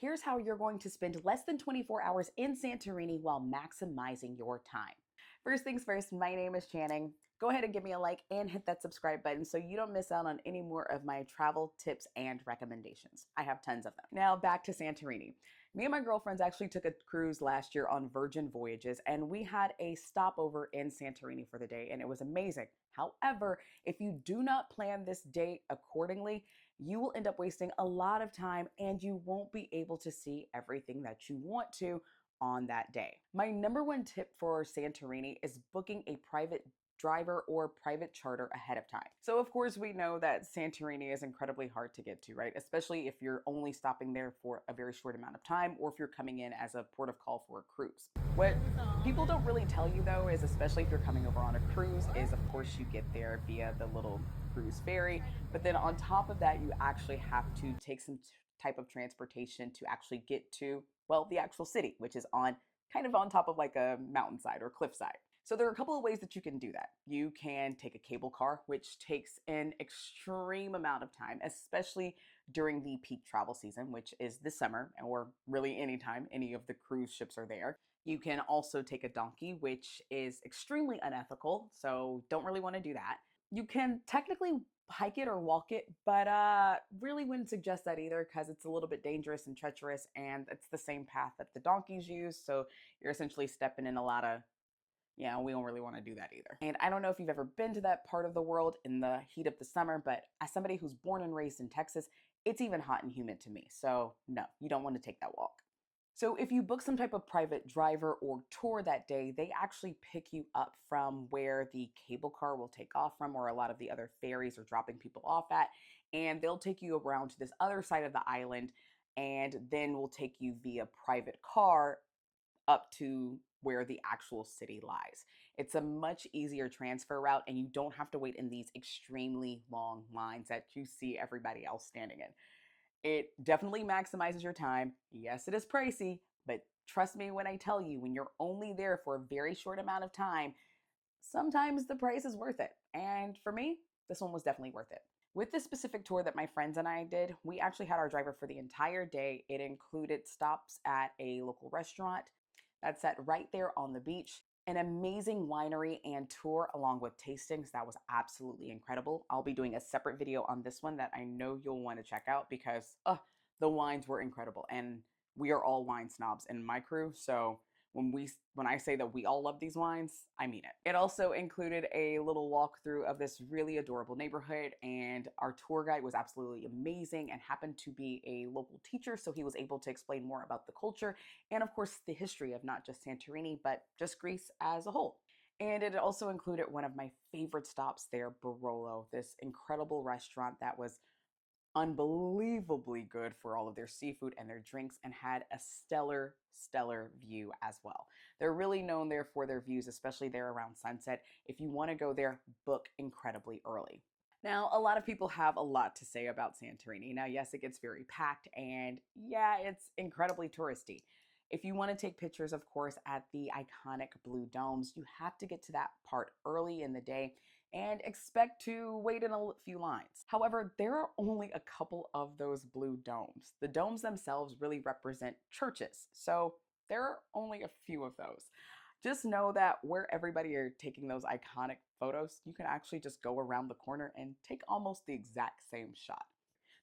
Here's how you're going to spend less than 24 hours in Santorini while maximizing your time. First things first, my name is Channing. Go ahead and give me a like and hit that subscribe button so you don't miss out on any more of my travel tips and recommendations. I have tons of them. Now back to Santorini. Me and my girlfriends actually took a cruise last year on Virgin Voyages, and we had a stopover in Santorini for the day, and it was amazing. However, if you do not plan this day accordingly, you will end up wasting a lot of time and you won't be able to see everything that you want to on that day. My number one tip for Santorini is booking a private driver or private charter ahead of time. So of course we know that Santorini is incredibly hard to get to, right? Especially if you're only stopping there for a very short amount of time or if you're coming in as a port of call for a cruise. What people don't really tell you though is, especially if you're coming over on a cruise, is of course you get there via the little cruise ferry, but then on top of that you actually have to take some type of transportation to actually get to, well, the actual city, which is on kind of on top of like a mountainside or cliffside. So there are a couple of ways that you can do that. You can take a cable car, which takes an extreme amount of time, especially during the peak travel season, which is the summer, or really anytime any of the cruise ships are there. You can also take a donkey, which is extremely unethical, so don't really want to do that. You can technically hike it or walk it, but really wouldn't suggest that either because it's a little bit dangerous and treacherous, and it's the same path that the donkeys use, so you're essentially stepping in a lot of, yeah, we don't really want to do that either. And I don't know if you've ever been to that part of the world in the heat of the summer, but as somebody who's born and raised in Texas, it's even hot and humid to me. So no, you don't want to take that walk. So if you book some type of private driver or tour that day, they actually pick you up from where the cable car will take off from, or a lot of the other ferries are dropping people off at, and they'll take you around to this other side of the island, and then will take you via private car up to where the actual city lies. It's a much easier transfer route and you don't have to wait in these extremely long lines that you see everybody else standing in. It definitely maximizes your time. Yes, it is pricey, but trust me when I tell you, when you're only there for a very short amount of time, sometimes the price is worth it. And for me, this one was definitely worth it. With this specific tour that my friends and I did, we actually had our driver for the entire day. It included stops at a local restaurant that's set right there on the beach, an amazing winery and tour along with tastings. That was absolutely incredible. I'll be doing a separate video on this one that I know you'll want to check out because the wines were incredible. And we are all wine snobs in my crew, so when I say that we all love these wines, I mean it. It also included a little walkthrough of this really adorable neighborhood, and our tour guide was absolutely amazing and happened to be a local teacher, so he was able to explain more about the culture and of course the history of not just Santorini, but just Greece as a whole. And it also included one of my favorite stops there, Barolo, this incredible restaurant that was unbelievably good for all of their seafood and their drinks, and had a stellar view as well. They're really known there for their views, especially there around sunset. If you want to go there, book incredibly early. Now, a lot of people have a lot to say about Santorini. Now, yes, it gets very packed, and yeah, it's incredibly touristy. If you want to take pictures, of course, at the iconic blue domes, you have to get to that part early in the day and expect to wait in a few lines. However, there are only a couple of those blue domes. The domes themselves really represent churches, so there are only a few of those. Just know that where everybody are taking those iconic photos, you can actually just go around the corner and take almost the exact same shot.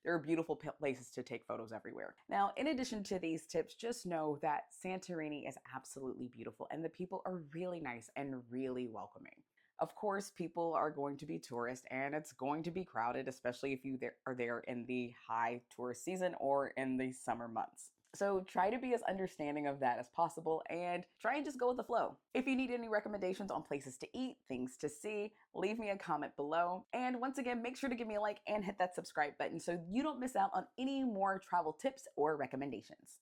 There are beautiful places to take photos everywhere. Now, in addition to these tips, just know that Santorini is absolutely beautiful and the people are really nice and really welcoming. Of course, people are going to be tourists and it's going to be crowded, especially if you are there in the high tourist season or in the summer months. So try to be as understanding of that as possible and try and just go with the flow. If you need any recommendations on places to eat, things to see, leave me a comment below. And once again, make sure to give me a like and hit that subscribe button so you don't miss out on any more travel tips or recommendations.